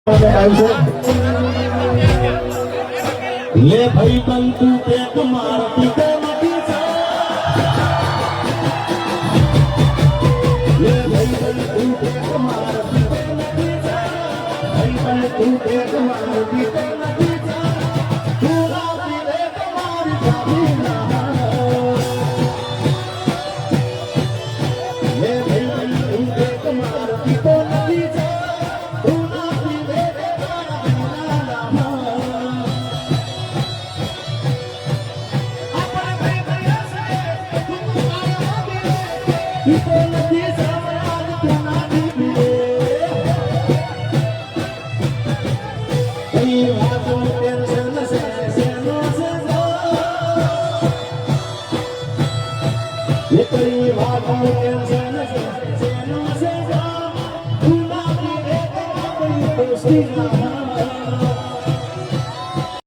ले भाई बंतु एक मारती को मती जा ले भाई बंतु एक मारती को मती जा भाई बंतु एक मारती को मती जा पूरा दिल तुम्हारी जाती ना ले भाई बंतु एक मारती को मती जा Steve.